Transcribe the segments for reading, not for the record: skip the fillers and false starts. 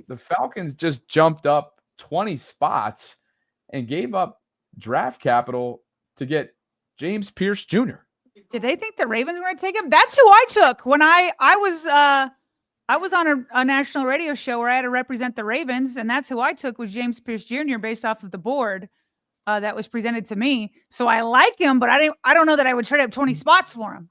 the Falcons just jumped up 20 spots and gave up draft capital to get James Pierce Jr. Did they think the Ravens were going to take him? That's who I took when I was on a national radio show where I had to represent the Ravens, and that's who I took was James Pierce Jr. based off of the board that was presented to me. So I like him, but I don't know that I would trade up 20 spots for him.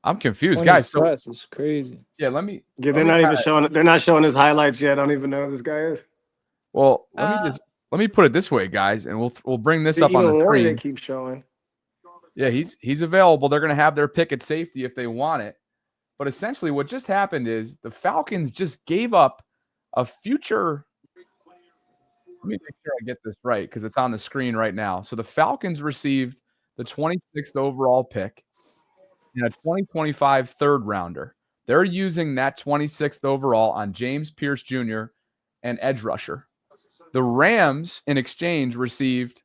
I'm confused, guys. So this is crazy. Yeah, let me. Yeah, they're not even showing. They're not showing his highlights yet. I don't even know who this guy is. Well, let me put it this way, guys, and we'll bring this up on the screen. They keep showing. Yeah, he's available. They're going to have their pick at safety if they want it. But essentially, what just happened is the Falcons just gave up a future. Let me make sure I get this right because it's on the screen right now. So the Falcons received the 26th overall pick and a 2025 third rounder. They're using that 26th overall on James Pierce Jr. and edge rusher. The Rams, in exchange, received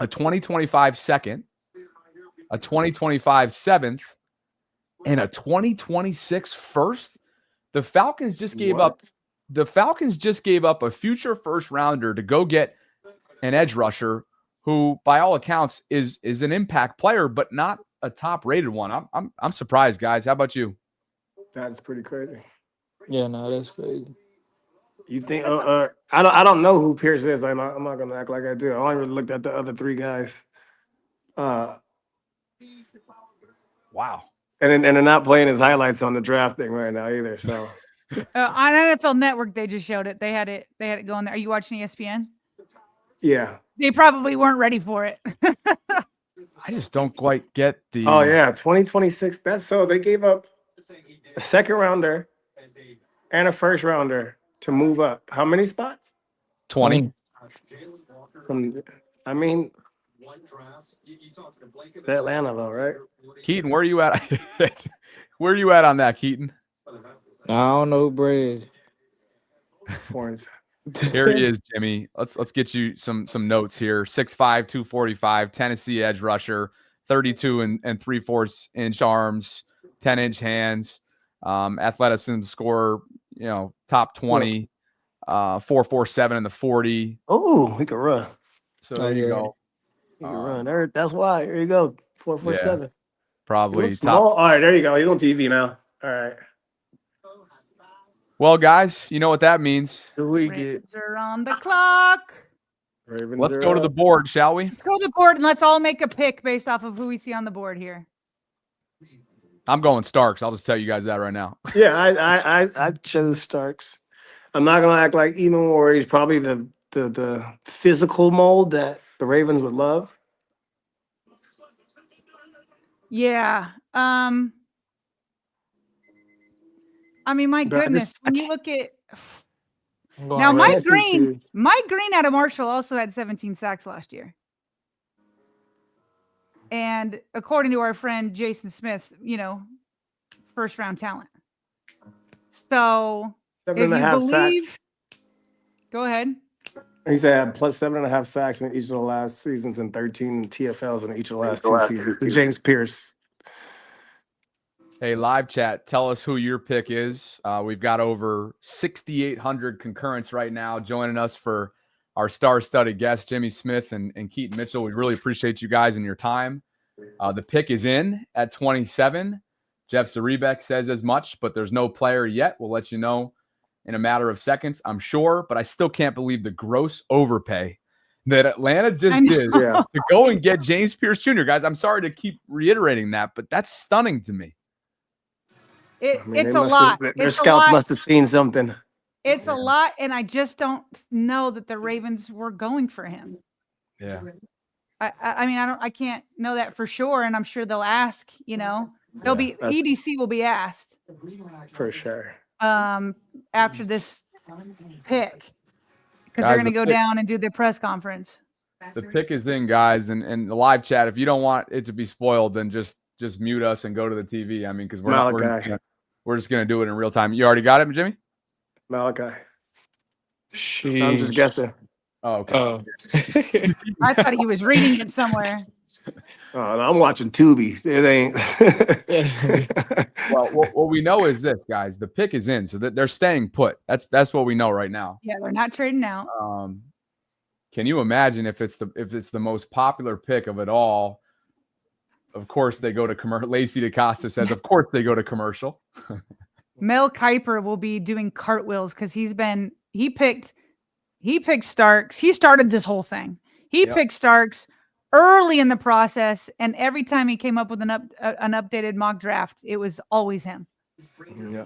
a 2025 second, a 2025 seventh, and a 2026 first. The Falcons just gave up. The Falcons just gave up a future first rounder to go get an edge rusher who, by all accounts, is an impact player, but not a top rated one. I'm surprised, guys. How about you? That's pretty crazy. Yeah, no, that's crazy. You think? I don't know who Pierce is. I'm not gonna act like I do. I only really looked at the other three guys. Wow. And they're not playing his highlights on the draft thing right now either. So on NFL Network, they just showed it. They had it going there. Are you watching ESPN? Yeah. They probably weren't ready for it. I just don't quite get the. Oh yeah, 2026. That's so they gave up a second rounder and a first rounder to move up. How many spots? 20. I mean, Atlanta though, right? Keaton, where are you at? Where are you at on that, Keaton? I don't know, Brad. Here he is, Jimmy. Let's get you some notes here. 6'5", 245, Tennessee edge rusher, 32 and 3/4 inch arms, 10-inch hands, athleticism score, top 20, 4.47 in the 40. Oh, he can run. So there you go. He can run. There, that's why. Here you go. 4.47. Yeah, probably top. Small. All right, there you go. He's on TV now. All right. Well, guys, you know what that means. Ravens are on the clock. Let's go to the board, shall we? Let's go to the board and let's all make a pick based off of who we see on the board here. I'm going Starks. I'll just tell you guys that right now. Yeah, I chose Starks. I'm not gonna act like even more. He's probably the physical mold that the Ravens would love. Yeah. I mean, my goodness, when you look at now, Mike Green out of Marshall also had 17 sacks last year. And according to our friend Jason Smith, first round talent. So if you believe, sacks. Go ahead. He's had plus 7.5 sacks in each of the last seasons and 13 TFLs in each of the last two seasons. James Pierce. Hey, live chat, tell us who your pick is. We've got over 6,800 concurrents right now joining us for our star-studded guests, Jimmy Smith and Keaton Mitchell. We really appreciate you guys and your time. The pick is in at 27. Jeff Zarebek says as much, but there's no player yet. We'll let you know in a matter of seconds, I'm sure, but I still can't believe the gross overpay that Atlanta just did to go and get James Pierce Jr. Guys, I'm sorry to keep reiterating that, but that's stunning to me. It's a lot. Their scouts must have seen something. It's a lot, and I just don't know that the Ravens were going for him. Yeah. I mean, I can't know that for sure, and I'm sure they'll ask. They'll be EDC will be asked for sure. After this pick, because they're going to go down and do their press conference. The pick is in, guys, and the live chat. If you don't want it to be spoiled, then just mute us and go to the TV. I mean, because we're just gonna do it in real time. You already got it, Jimmy? Malachi. I'm just guessing. Oh, okay. I thought he was reading it somewhere. I'm watching Tubi. It ain't. Well, what we know is this, guys. The pick is in, so they're staying put. That's what we know right now. Yeah, they're not trading out. Can you imagine if it's the most popular pick of it all? Of course, they go to commercial. Lacey DaCosta says, of course, they go to commercial. Mel Kiper will be doing cartwheels because he picked Starks. He started this whole thing. He picked Starks early in the process, and every time he came up with an updated mock draft, it was always him. Yeah,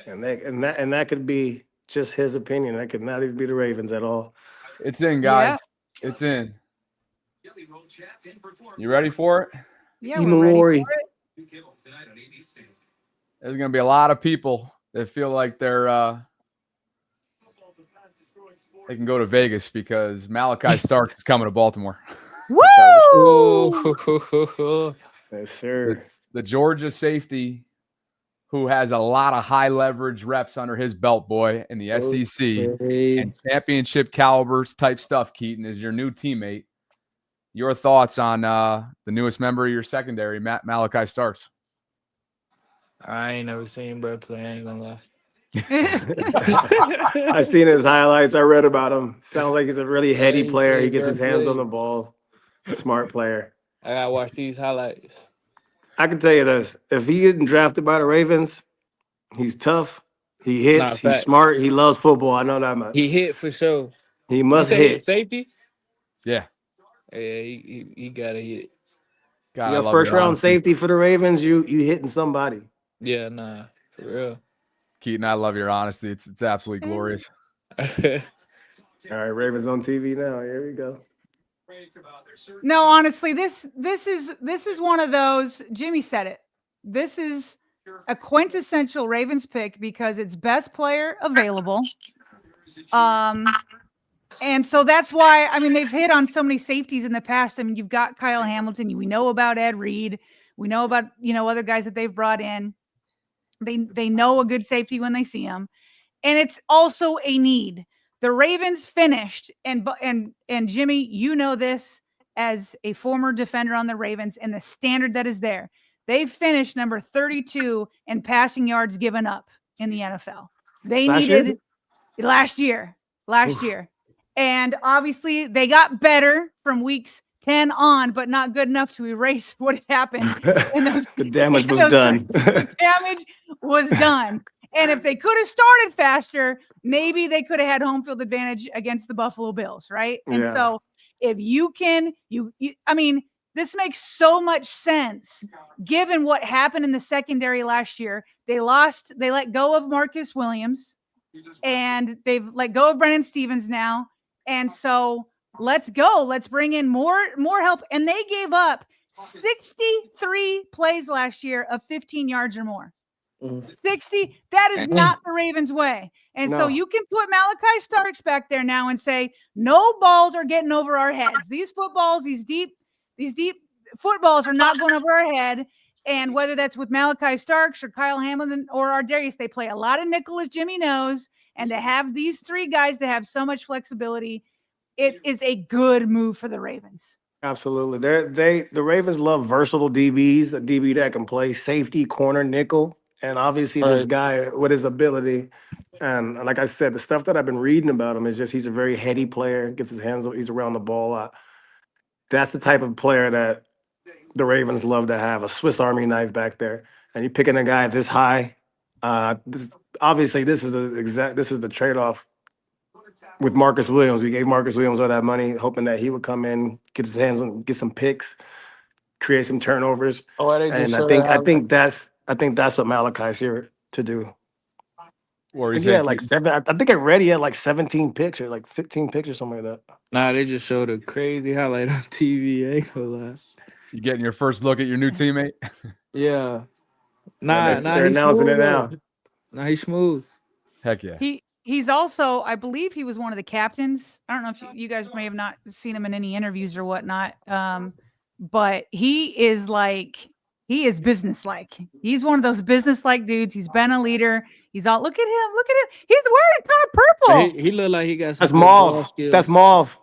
and that could be just his opinion. That could not even be the Ravens at all. It's in, guys. Yeah. It's in. You ready for it? Yeah, we're ready for it. There's going to be a lot of people that feel like they can go to Vegas because Malaki Starks is coming to Baltimore. Woo! Yes, sir. The Georgia safety who has a lot of high leverage reps under his belt, boy, in the SEC and championship calibers type stuff, Keaton, is your new teammate. Your thoughts on the newest member of your secondary, Malaki Starks? I ain't never seen bro play. I ain't gonna lie. I seen his highlights. I read about him. Sounds like he's a really heady player. He gets his hands on the ball. Smart player. I gotta watch these highlights. I can tell you this: if he getting drafted by the Ravens, he's tough. He hits. He's smart. He loves football. I know that much. He hit for sure. He must hit. Safety. Yeah. Yeah, he gotta hit. God, your first round safety for the Ravens. You hitting somebody. Yeah, nah, for real. Keaton, I love your honesty. It's absolutely glorious. All right, Ravens on TV now. Here we go. No, honestly, this is one of those. Jimmy said it. This is a quintessential Ravens pick because it's best player available. And so that's why, I mean, they've hit on so many safeties in the past. I mean, you've got Kyle Hamilton. We know about Ed Reed. We know about, other guys that they've brought in. They know a good safety when they see him. And it's also a need. The Ravens finished, and Jimmy, you know this as a former defender on the Ravens and the standard that is there. They finished number 32 in passing yards given up in the NFL. They needed last year. And obviously they got better from weeks 10 on, but not good enough to erase what had happened. The damage was done. The damage was done. And if they could have started faster, maybe they could have had home field advantage against the Buffalo Bills, right? And so if you can, I mean, this makes so much sense given what happened in the secondary last year. They let go of Marcus Williams, and they've let go of Brennan Stevens now. And so let's go. Let's bring in more help. And they gave up 63 plays last year of 15 yards or more. 60. That is not the Ravens way. And so you can put Malaki Starks back there now and say, no balls are getting over our heads. These footballs, these deep footballs are not going over our head. And whether that's with Malaki Starks or Kyle Hamilton or Ardarius, they play a lot of nickel, as Jimmy knows. And to have these three guys to have so much flexibility, it is a good move for the Ravens. Absolutely. The Ravens love versatile DBs, a DB that can play safety, corner, nickel. And obviously this guy with his ability, and like I said, the stuff that I've been reading about him is just he's a very heady player, gets his hands, he's around the ball a lot. That's the type of player that the Ravens love to have, a Swiss Army knife back there. And you're picking a guy this high. This is the trade-off with Marcus Williams. We gave Marcus Williams all that money, hoping that he would come in, get his hands on, get some picks, create some turnovers. And I think that's what Malachi's here to do. Or he had like 7. I think I read he had like 17 picks or like 15 picks or something like that. Nah, they just showed a crazy highlight on TV. I ain't gonna lie. You getting your first look at your new teammate? Yeah. They're announcing it now. Nah, he's smooth. Heck yeah. He's also, I believe he was one of the captains. I don't know if you guys may have not seen him in any interviews or whatnot. But he is businesslike. He's one of those businesslike dudes. He's been a leader. He's all, look at him. He's wearing kind of purple. He looked like he got some. That's mauve. That's mauve.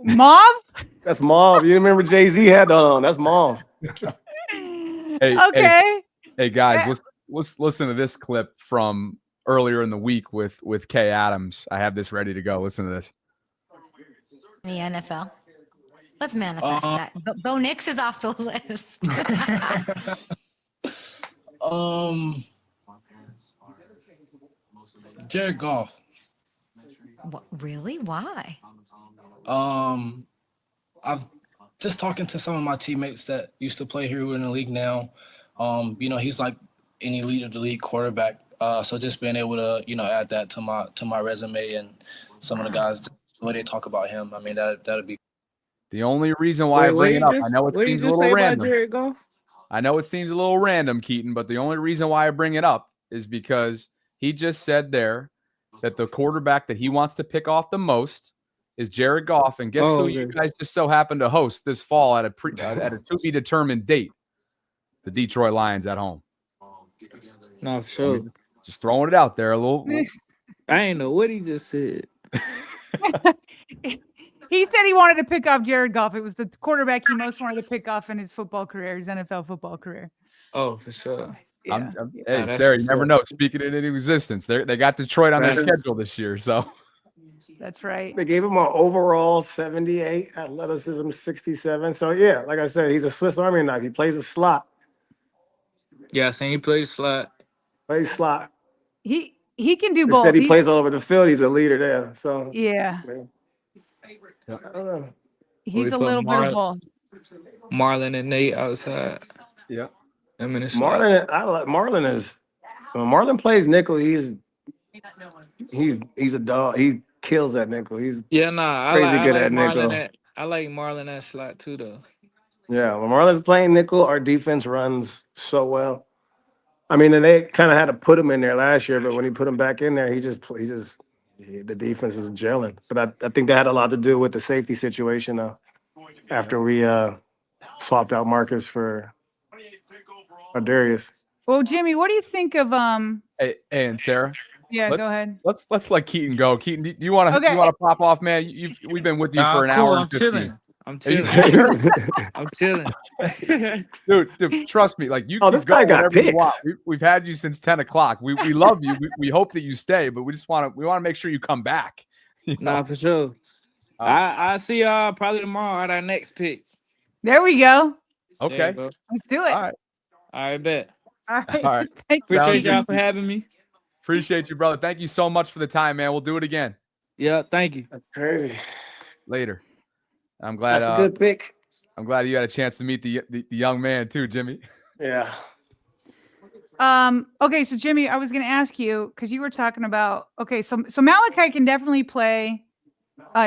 Mauve? That's mauve. You remember Jay-Z had that on? That's mauve. Okay. Hey guys, let's listen to this clip from earlier in the week with Kay Adams. I have this ready to go. Listen to this. The NFL. Let's manifest that. Bo Nix is off the list. Jared Goff. What, really? Why? I've just talking to some of my teammates that used to play here who are in the league now. He's like an elite of the league quarterback. So just being able to, add that to my resume and some of the guys, the way they talk about him. I mean, that'd be. The only reason why I bring it up, I know it seems a little random. Jared Goff? I know it seems a little random, Keaton, but the only reason why I bring it up is because he just said there that the quarterback that he wants to pick off the most is Jared Goff, and guess who you guys just so happen to host this fall at a to be determined date? The Detroit Lions at home. No, for sure. Just throwing it out there a little. I ain't know what he just said. He said he wanted to pick off Jared Goff. It was the quarterback he most wanted to pick off in his football career, his NFL football career. Oh, for sure. Yeah. Hey, Sarah, you never know. Speaking it into existence, they got Detroit on their schedule this year, so That's right. They gave him an overall 78, athleticism 67. So yeah, like I said, he's a Swiss Army knife. He plays a slot. Yeah, I seen he plays slot. Plays slot. He can do both. Instead, he plays all over the field. He's a leader there. So Yeah. I don't know. He's a put little bit of both. Marlon and Nate outside. yeah. I'm in the slot. Marlon plays nickel. He's a dog. He kills that nickel. He's crazy good at nickel. I like Marlon at slot too, though. Yeah, when Marlon's playing nickel, our defense runs so well. I mean, and they kind of had to put him in there last year, but when he put him back in there, the defense is gelling. But I think that had a lot to do with the safety situation after we swapped out Marcus for Darius. Well, Jimmy, what do you think of Hey, and Sarah. Yeah, go ahead. Let's let Keaton go. Keaton, do you want to pop off, man? We've been with you for an hour. I'm chilling. I'm chilling. I'm chilling. Dude, trust me. Like you can this go guy got wherever you picks. want. We've had you since 10 o'clock. We love you. We hope that you stay, but we want to make sure you come back. Nah, for sure. I see y'all probably tomorrow at our next pick. There we go. Okay. Let's do it. All right, bet. All right. All right. Thanks. Appreciate y'all for having me. Appreciate you, brother. Thank you so much for the time, man. We'll do it again. Yeah, thank you. That's crazy. Later. I'm glad. That's a good pick. I'm glad you had a chance to meet the young man too, Jimmy. Yeah. Okay, so Jimmy, I was going to ask you because you were talking about so Malaki can definitely play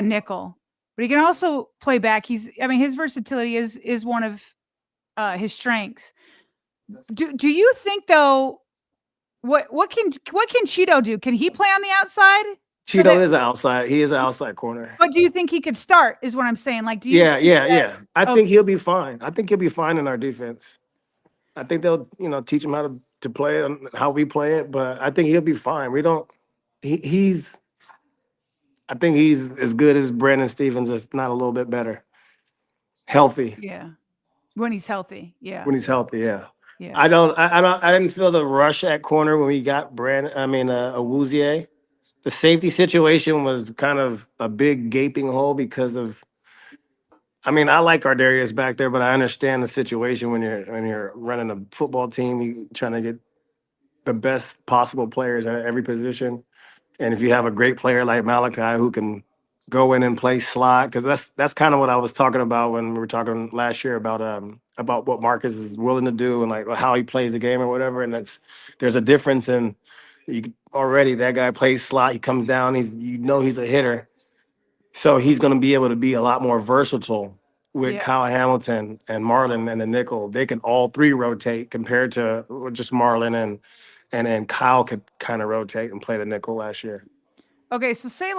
nickel, but he can also play back. His versatility is one of his strengths. Do you think though? What can Cheeto do? Can he play on the outside? Cheeto is outside. He is an outside corner. But do you think he could start? Is what I'm saying. Like, do you? Yeah. I think he'll be fine. I think he'll be fine in our defense. I think they'll, teach him how to play it, how we play it. But I think he'll be fine. He's. I think he's as good as Brandon Stevens, if not a little bit better. Healthy. Yeah. When he's healthy. Yeah. When he's healthy. Yeah. Yeah. I didn't feel the rush at corner when we got Awuzie. The safety situation was kind of a big gaping hole because of. I like our Darius back there, but I understand the situation when you're running a football team, you're trying to get the best possible players at every position, and if you have a great player like Malaki who can go in and play slot, because that's kind of what I was talking about when we were talking last year about what Marcus is willing to do and like how he plays the game or whatever, and there's a difference in. Already that guy plays slot. He comes down. He's a hitter, so he's going to be able to be a lot more versatile with Kyle Hamilton and Marlon and the nickel. They can all three rotate compared to just Marlon and then Kyle could kind of rotate and play the nickel last year. Okay, so say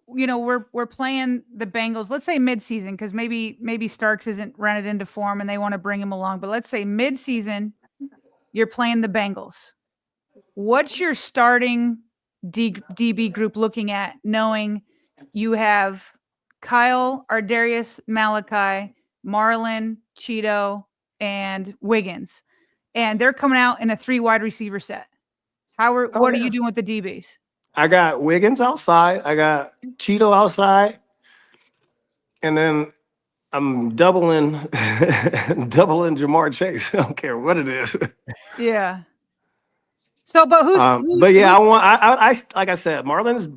we're playing the Bengals. Let's say midseason because maybe Starks isn't rented into form and they want to bring him along. But let's say midseason, you're playing the Bengals. What's your starting DB group looking at, knowing you have Kyle, Ardarius, Malaki, Marlon, Cheeto, and Wiggins. And they're coming out in a 3 wide receiver set. What are you doing with the DBs? I got Wiggins outside. I got Cheeto outside. And then I'm doubling Jamar Chase. I don't care what it is. Yeah. So, but but yeah, I like I said, Marlon's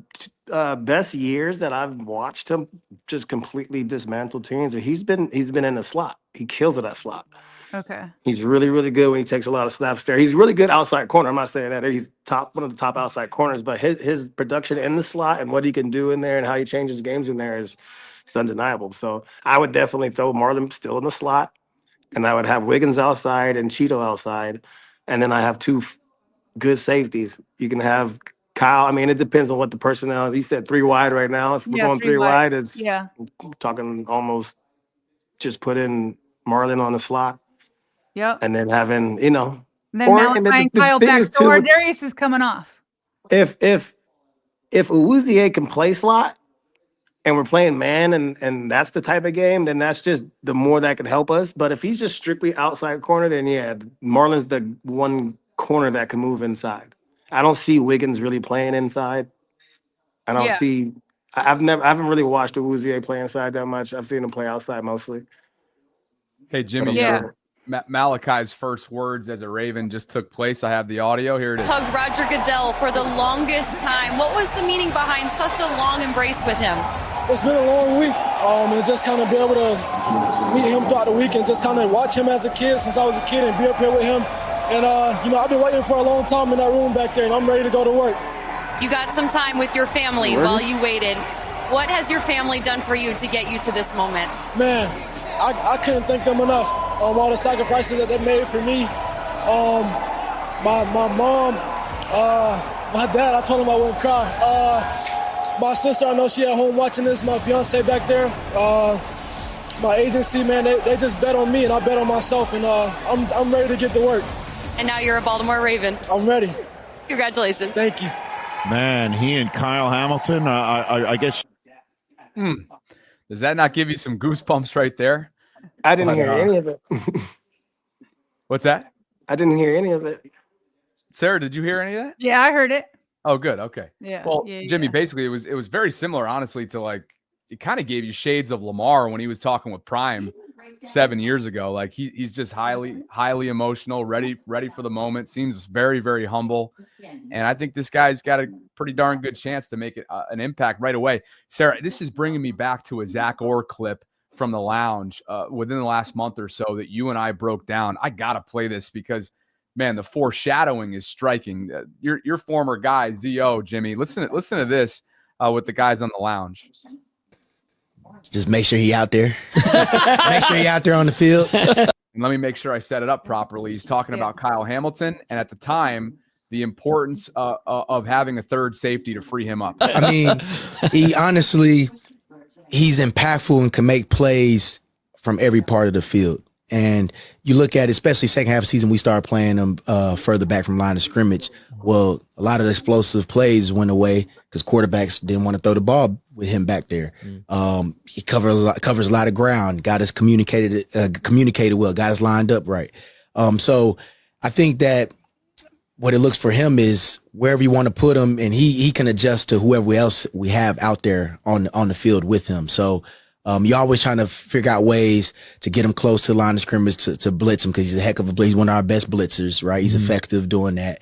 best years that I've watched him just completely dismantle teams. And he's been in the slot. He kills it at slot. Okay. He's really, really good when he takes a lot of snaps there. He's really good outside corner. I'm not saying that he's one of the top outside corners, but his production in the slot and what he can do in there and how he changes games in there is undeniable. So I would definitely throw Marlon still in the slot, and I would have Wiggins outside and Cheeto outside, and then I have 2 good safeties. You can have Kyle. I mean, it depends on what the personnel. He said 3 wide right now. If we're going 3 wide, it's talking almost just put in Marlon on the slot. Yep. And then having, and then Malaki and Kyle back. So Ardarius is coming off. If Uwuzie can play slot and we're playing man and that's the type of game, then that's just the more that can help us. But if he's just strictly outside corner, then yeah, Marlon's the one corner that can move inside. I don't see Wiggins really playing inside. I don't see. I haven't really watched Uwuzie play inside that much. I've seen him play outside mostly. Hey Jimmy, Malachi's first words as a Raven just took place. I have the audio. Here it is. Hugged Roger Goodell for the longest time. What was the meaning behind such a long embrace with him? It's been a long week, and just kind of be able to meet him throughout the week and just kind of watch him as a kid since I was a kid and be up here with him. And, I've been waiting for a long time in that room back there, and I'm ready to go to work. You got some time with your family while you waited. What has your family done for you to get you to this moment? Man, I couldn't thank them enough. All the sacrifices that they made for me. My mom, my dad, I told him I wouldn't cry. My sister, I know she at home watching this, my fiance back there. My agency, man, they just bet on me and I bet on myself, and I'm ready to get to work. And now you're a Baltimore Raven. I'm ready. Congratulations. Thank you. Man, he and Kyle Hamilton, I guess. Does that not give you some goosebumps right there? I didn't hear any of it. What's that? I didn't hear any of it. Sarah, did you hear any of that? Yeah, I heard it. Oh, good. Okay. Yeah. Well, Jimmy, basically it was very similar, honestly, to like it kind of gave you shades of Lamar when he was talking with Prime 7 years ago. Like he's just highly emotional, ready for the moment. Seems very, very humble, and I think this guy's got a pretty darn good chance to make it an impact right away. Sarah, this is bringing me back to a Zach Orr clip from the lounge within the last month or so that you and I broke down. I gotta play this because, man, the foreshadowing is striking. Your former guy, Z.O., Jimmy. Listen to this with the guys on the lounge. Just make sure he out there. Make sure he out there on the field. And let me make sure I set it up properly. He's talking about Kyle Hamilton, and at the time, the importance of having a third safety to free him up. I mean, he's impactful and can make plays from every part of the field. And you look at, especially second half of the season, we started playing them further back from line of scrimmage. Well, a lot of the explosive plays went away because quarterbacks didn't want to throw the ball with him back there. He covers a lot of ground, got us communicated well, got us lined up right. So I think that what it looks for him is wherever you want to put him, and he can adjust to whoever else we have out there on the field with him. So you're always trying to figure out ways to get him close to the line of scrimmage to blitz him, because he's a heck of a blitzer. He's one of our best blitzers, right? He's effective doing that.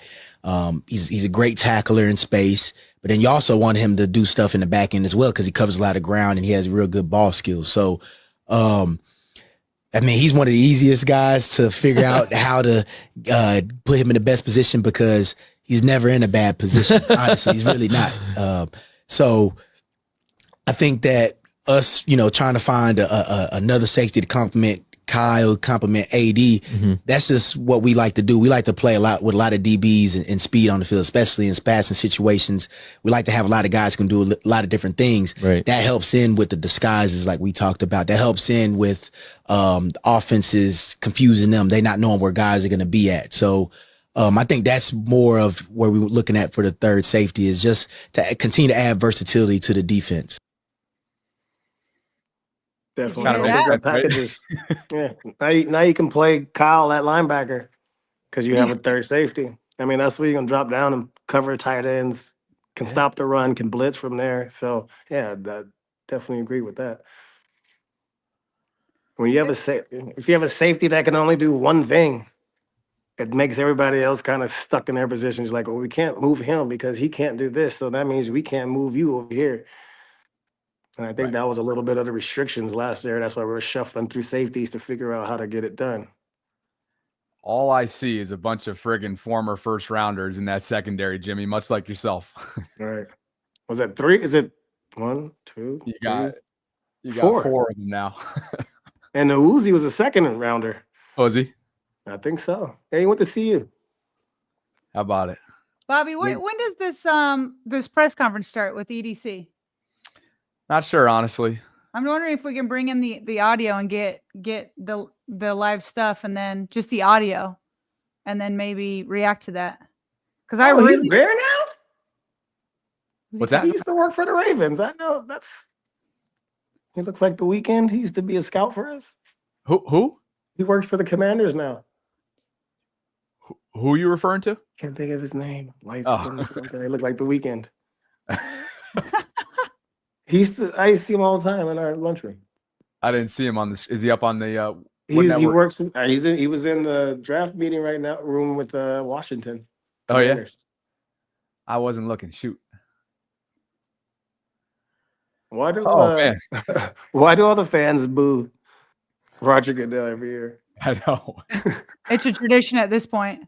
He's a great tackler in space, but then you also want him to do stuff in the back end as well, because he covers a lot of ground and he has real good ball skills. So, I mean, he's one of the easiest guys to figure out how to put him in the best position, because he's never in a bad position. Honestly, he's really not. So I think that us, trying to find another safety to complement Kyle, complement AD, that's just what we like to do. We like to play a lot with a lot of DBs and speed on the field, especially in passing situations. We like to have a lot of guys who can do a lot of different things. Right. That helps in with the disguises like we talked about. That helps in with offenses confusing them. They not knowing where guys are going to be at. So I think that's more of where we're looking at for the third safety, is just to continue to add versatility to the defense. Definitely. hear All the that? good packages. Yeah. Now you can play Kyle at linebacker because you have a third safety. I mean, that's where you're gonna drop down and cover tight ends, can stop the run, can blitz from there. So yeah, that definitely agree with that. When you have if you have a safety that can only do one thing, it makes everybody else kind of stuck in their positions. Like, well, we can't move him because he can't do this. So that means we can't move you over here. And I think that was a little bit of the restrictions last year. That's why we were shuffling through safeties to figure out how to get it done. All I see is a bunch of friggin' former first rounders in that secondary, Jimmy, much like yourself. All right. Was that 3? Is it 1, 2, You got 4? 4 of them now. And the Uzi was a second rounder. Oh, is he? I think so. Hey, he went to see you. How about it? Bobby, when does this press conference start with EDC? Not sure, honestly. I'm wondering if we can bring in the audio and get the live stuff and then just the audio and then maybe react to that. Because he's there now? What's that? He used to work for the Ravens. I know he looks like the Weekend. He used to be a scout for us. Who? He works for the Commanders now. Who are you referring to? Can't think of his name. Lights. Oh. He looked like the Weekend. I used to see him all the time in our lunchroom. I didn't see him on this. Is he up on the He works. He was in the draft meeting right now room with Washington. Commanders. Oh yeah. I wasn't looking. Shoot. Why do all the fans boo Roger Goodell every year? I know. It's a tradition at this point.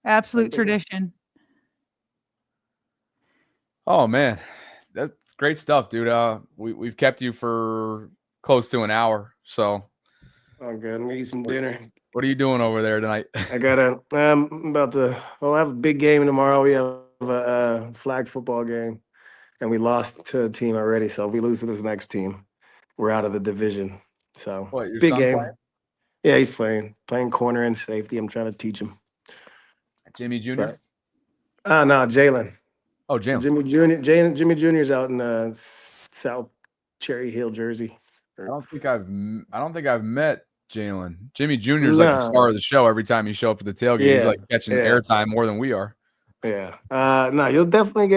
Absolute tradition. Oh man, that's great stuff, dude. We've kept you for close to an hour, so. Oh, good. I'm gonna eat some dinner. What are you doing over there tonight? I gotta. I have a big game tomorrow. We have a flag football game, and we lost to a team already. So if we lose to this next team, we're out of the division. So What, your big son game. playing? Yeah, he's playing corner and safety. I'm trying to teach him. Jimmy Jr. No, Jalen. Oh, Jalen. Jimmy Jr.'s out in South Cherry Hill, Jersey. I don't think I've met Jalen. Jimmy Jr. is like the star of the show. Every time you show up to the tailgate, he's like catching airtime more than we are. Yeah. No, you'll definitely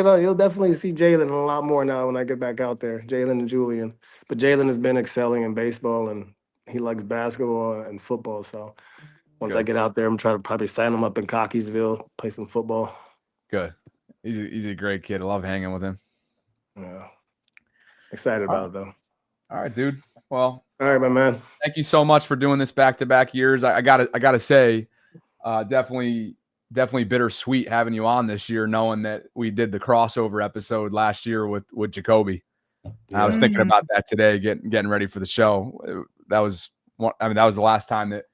see Jalen a lot more now when I get back out there. Jalen and Julian. But Jalen has been excelling in baseball and he likes basketball and football. So once I get out there, I'm trying to probably sign him up in Cockeysville, play some football. Good. He's a great kid. I love hanging with him. Yeah. Excited about it though. All right, dude. Well, all right, my man. Thank you so much for doing this back-to-back years. I gotta say, definitely bittersweet having you on this year, knowing that we did the crossover episode last year with Jacoby. I was thinking about that today, getting ready for the show. That was the last time that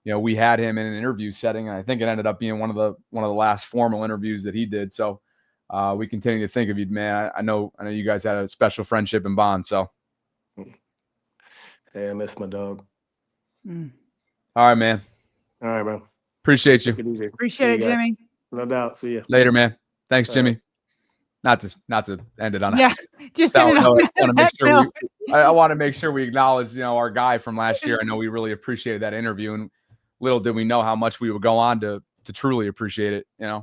we had him in an interview setting, and I think it ended up being one of the last formal interviews that he did. So we continue to think of you, man. I know you guys had a special friendship and bond. So. Hey, I miss my dog. All right, man. All right, man. Appreciate you. Appreciate it, Jimmy. No doubt. See you later, man. Thanks, Jimmy. Not to end it on. Yeah, just end it on. I want to make sure we acknowledge, our guy from last year. I know we really appreciated that interview, and little did we know how much we would go on to truly appreciate it. Yeah.